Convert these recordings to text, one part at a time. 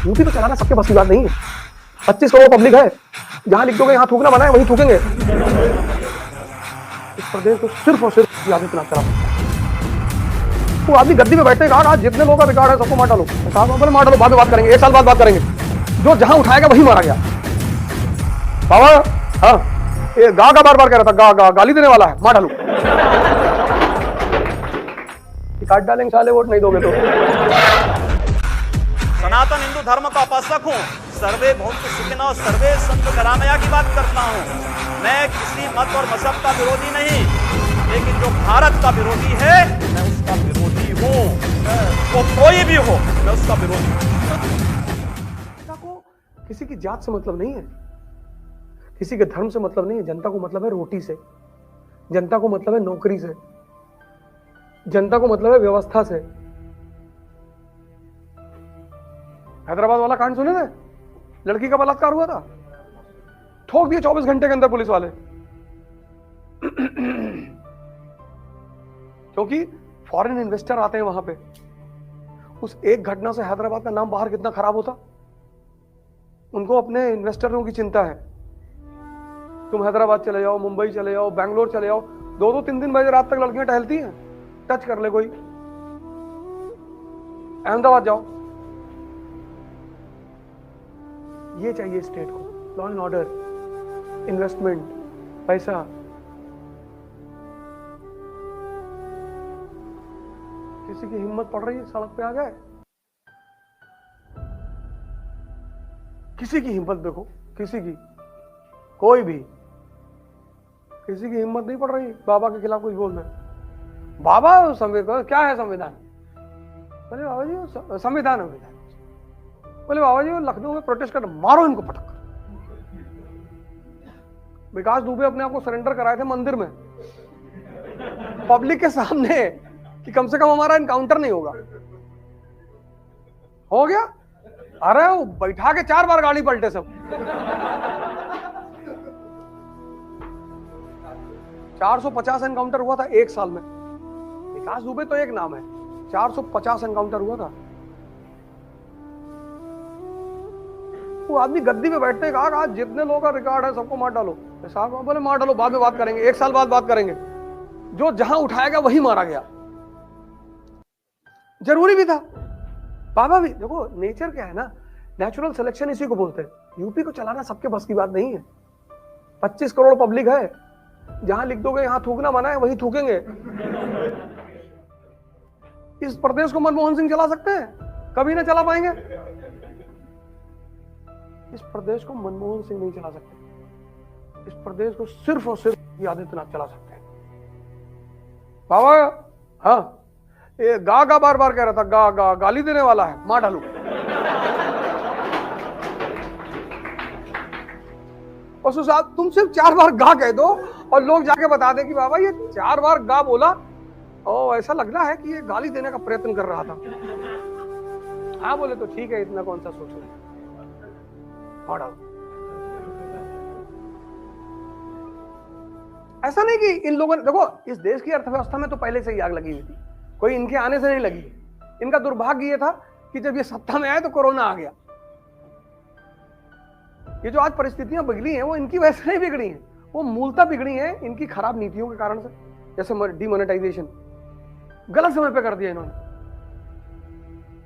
UP को चलाना सबके बस की बात नहीं है। 25 करोड़ पब्लिक है, जहां लिख दोगे यहाँ थूकना मना है वहीं थूकेंगे। इस प्रदेश को सिर्फ और सिर्फ आदित्यनाथ चला सकता है। वो आदमी गद्दी में बैठे कहा आज जितने लोगों का रिकॉर्ड है सबको मार डालो। बोले मार डालो, बाद में बात करेंगे, 1 साल बाद बात करेंगे। जो जहां उठाएगा वही मारा गया। बाबा हाँ, ये गा का बार बार कह रहा था, गा गा गाली देने वाला है, मार डालो। काट डालेंगे साले, वोट नहीं दोगे तो। सनातन हिंदू धर्म का उपासक हूँ, सर्वे भवन्तु सुखिनः सर्वे सन्तु निरामया की बात करता हूँ। मैं किसी मत और मजहब का विरोधी नहीं, लेकिन जो भारत का विरोधी है मैं उसका विरोधी हूँ। वो कोई भी हो मैं उसका विरोधी हूँ। जनता को किसी की जात से मतलब नहीं है, किसी के धर्म से मतलब नहीं है। जनता को मतलब है रोटी से, जनता को मतलब है नौकरी से, जनता को मतलब है व्यवस्था से। हैदराबाद वाला कांड सुने थे? लड़की का बलात्कार हुआ था, ठोक दिए 24 घंटे के अंदर पुलिस वाले। क्योंकि फॉरेन इन्वेस्टर आते हैं वहां पे। उस एक घटना से हैदराबाद का नाम बाहर कितना खराब होता। उनको अपने इन्वेस्टरों की चिंता है। तुम हैदराबाद चले जाओ, मुंबई चले जाओ, बैंगलोर चले जाओ, 2-2, 3-3 बजे रात तक लड़कियां टहलती हैं, टच कर ले कोई। अहमदाबाद जाओ, ये चाहिए स्टेट को, लॉ एंड ऑर्डर, इन्वेस्टमेंट, पैसा। किसी की हिम्मत पड़ रही है सड़क पे आ जाए? किसी की हिम्मत देखो, किसी की, कोई भी किसी की हिम्मत नहीं पड़ रही बाबा के खिलाफ कुछ बोलना। बाबा संविधान क्या है? संविधान? बोले बाबा जी संविधान है। बोले बाबा जी वो लखनऊ में प्रोटेस्ट कर, मारो इनको पटक। विकास दुबे अपने आप को सरेंडर कराए थे मंदिर में, पब्लिक के सामने, कि कम से कम हमारा इनकाउंटर नहीं होगा। हो गया। अरे वो बैठा के 4 बार गाड़ी पलटे सब। 450 एनकाउंटर हुआ था 1 साल में। विकास दुबे तो एक नाम है, 450 एनकाउंटर हुआ था। वो आदमी गद्दी में बैठते कहा आज जितने लोगों का रिकॉर्ड है सबको मार डालो। साहब बोले मार डालो, बाद में बात करेंगे, 1 साल बाद बात करेंगे। जो जहां उठाएगा वही मारा गया। जरूरी भी था। बाबा भी देखो, नेचर क्या है ना, नेचुरल सिलेक्शन इसी को बोलते हैं। यूपी को चलाना सबके बस की बात नहीं है। 25 करोड़ पब्लिक है, जहां लिख दोगे यहां थूकना मना है वहीं थूकेंगे। इस प्रदेश को मनमोहन सिंह चला सकते हैं? कभी ना चला पाएंगे। इस प्रदेश को मनमोहन सिंह नहीं चला सकते। इस प्रदेश को सिर्फ और सिर्फ आदित्यनाथ चला सकते हैं। बाबा हाँ, ये गा गा बार बार कह रहा था, गा गा गाली देने वाला है, मार डालू। और साहब तुम सिर्फ 4 बार गा कह दो और लोग जाके बता दे कि बाबा ये 4 बार गा बोला और ऐसा लग रहा है कि ये गाली देने का प्रयत्न कर रहा था। हाँ बोले तो ठीक है, इतना कौन सा सोच रहे हैं। ऐसा नहीं कि इन लोगों ने, देखो इस देश की अर्थव्यवस्था में तो पहले से ही आग लगी हुई थी, कोई इनके आने से नहीं लगी। इनका दुर्भाग्य ये था कि जब ये सत्ता में आए तो कोरोना आ गया। ये जो आज परिस्थितियां बिगड़ी हैं वो इनकी वजह से नहीं बिगड़ी हैं, वो मूलतः बिगड़ी हैं इनकी खराब नीतियों के कारण से। जैसे डिमोनेटाइजेशन गलत समय पे कर दिया इन्होंने।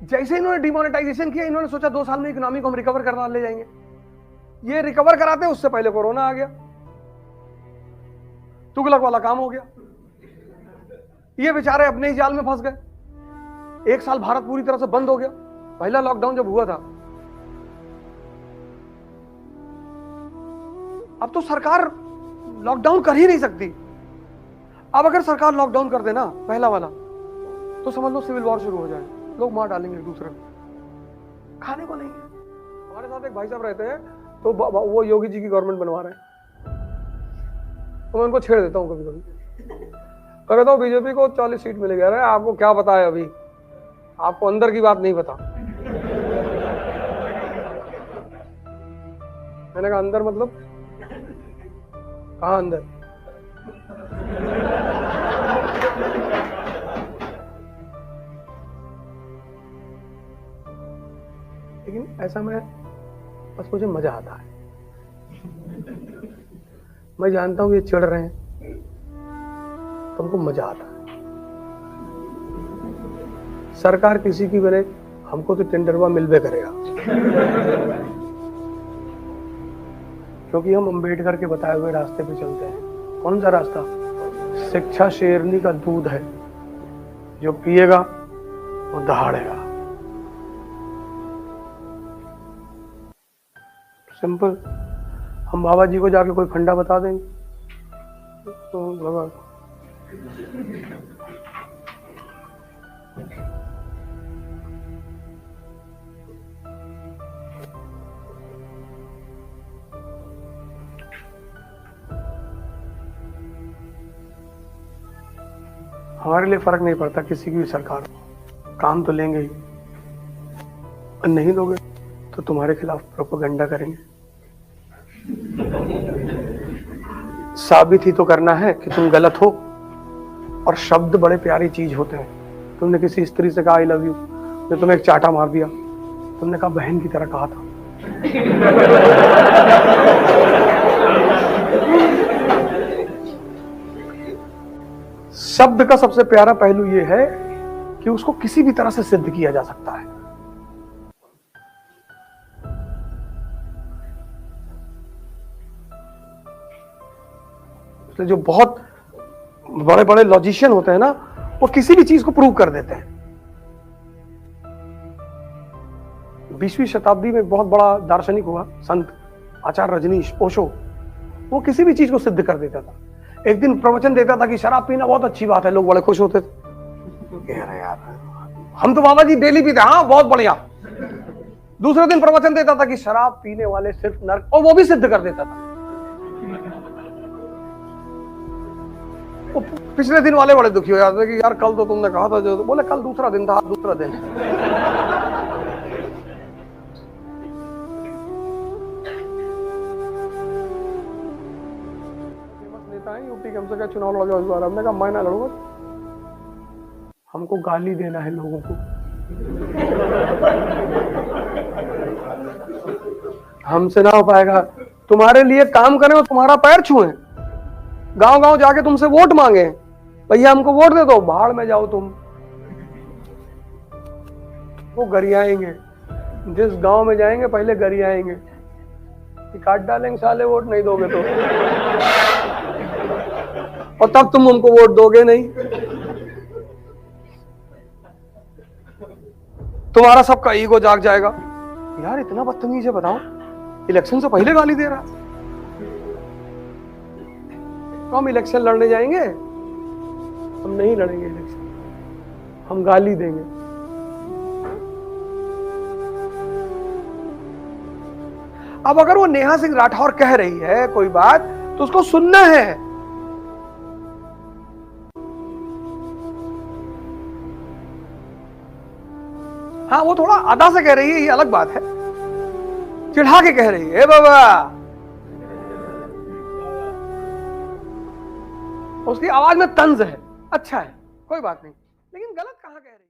जैसे इन्होंने डिमोनेटाइजेशन किया, इन्होंने सोचा 2 साल में इकोनॉमी को हम रिकवर करवा ले जाएंगे। ये रिकवर कराते उससे पहले कोरोना आ गया, तुगलक वाला काम हो गया। ये बेचारे अपने ही जाल में फंस गए। 1 साल भारत पूरी तरह से बंद हो गया। पहला लॉकडाउन जब हुआ था, अब तो सरकार लॉकडाउन कर ही नहीं सकती। अब अगर सरकार लॉकडाउन कर देना पहला वाला, तो समझ लो सिविल वॉर शुरू हो जाए, लोग मार डालेंगे एक दूसरे को। खाने को नहीं है। हमारे साथ एक भाई साहब रहते हैं, तो वो योगी जी की गवर्नमेंट बनवा रहे हैं, तो मैं उनको छेड़ देता हूँ कभी कभी। तो कहता हूँ बीजेपी को 40 सीट मिलेगी। अरे आपको क्या पता है, अभी आपको अंदर की बात नहीं पता। मैंने कहा अंदर मतलब कहाँ अंदर? लेकिन ऐसा मैं बस मुझे मजा आता है। मैं जानता हूं ये चिढ़ रहे हैं, तुमको मजा आता है। सरकार किसी की बने, हमको तो टेंडरवा मिलबे करेगा, क्योंकि हम अम्बेडकर के बताए हुए रास्ते पे चलते हैं। कौन सा रास्ता? शिक्षा शेरनी का दूध है, जो पिएगा वो दहाड़ेगा। सिंपल। हम बाबा जी को जाके कोई फंडा बता देंगे तो लगा। हमारे लिए फर्क नहीं पड़ता किसी की भी सरकार, काम तो लेंगे ही, और नहीं दोगे तो तुम्हारे खिलाफ प्रोपेगेंडा करेंगे। साबित ही तो करना है कि तुम गलत हो। और शब्द बड़े प्यारी चीज होते हैं। तुमने किसी स्त्री से कहा आई लव यू, तो तुम्हें एक चाटा मार दिया, तुमने कहा बहन की तरह कहा था। शब्द का सबसे प्यारा पहलू यह है कि उसको किसी भी तरह से सिद्ध किया जा सकता है। इसलिए जो बहुत बड़े बड़े लॉजिशियन होते हैं ना, वो किसी भी चीज को प्रूव कर देते हैं। 20वीं शताब्दी में बहुत बड़ा दार्शनिक हुआ, संत आचार्य रजनीश ओशो। वो किसी भी चीज को सिद्ध कर देता था। एक दिन प्रवचन देता था कि शराब पीना बहुत अच्छी बात है, लोग बड़े खुश होते थे। कह रहे यार, हम तो बाबा जी डेली पीते, हाँ बहुत बढ़िया। दूसरे दिन प्रवचन देता था कि शराब पीने वाले सिर्फ नरक, और वो भी सिद्ध कर देता था। वो पिछले दिन वाले बड़े दुखी हो जाते थे कि यार कल तो तुमने कहा था जो, तो बोले कल दूसरा दिन था, दूसरा दिन। नेता है यूपी के, हमसे क्या चुनाव लड़ जाओ इस बार? हमने कहा मैं ना लड़ूंगा, हमको गाली देना है लोगों को। हमसे ना हो पाएगा। तुम्हारे लिए काम करें और तुम्हारा पैर छुएं, गांव गांव जाके तुमसे वोट मांगे, भैया हमको वोट दे दो, भाड़ में जाओ तुम। वो गरियाएंगे, जिस गांव में जाएंगे पहले गरियाएंगे कि काट डालेंगे साले वोट नहीं दोगे तो, और तब तुम उनको वोट दोगे नहीं। तुम्हारा सबका ईगो जाग जाएगा, यार इतना बदतमीज है, बताओ इलेक्शन से पहले गाली दे रहा। तो हम इलेक्शन लड़ने जाएंगे? हम नहीं लड़ेंगे इलेक्शन, हम गाली देंगे। अब अगर वो नेहा सिंह राठौर कह रही है कोई बात, तो उसको सुनना है। हाँ, वो थोड़ा अदा से कह रही है, ये अलग बात है। चिढ़ा के कह रही है, बाबा, उसकी आवाज में तंज है, अच्छा है, कोई बात नहीं, लेकिन गलत कहां कह रही है?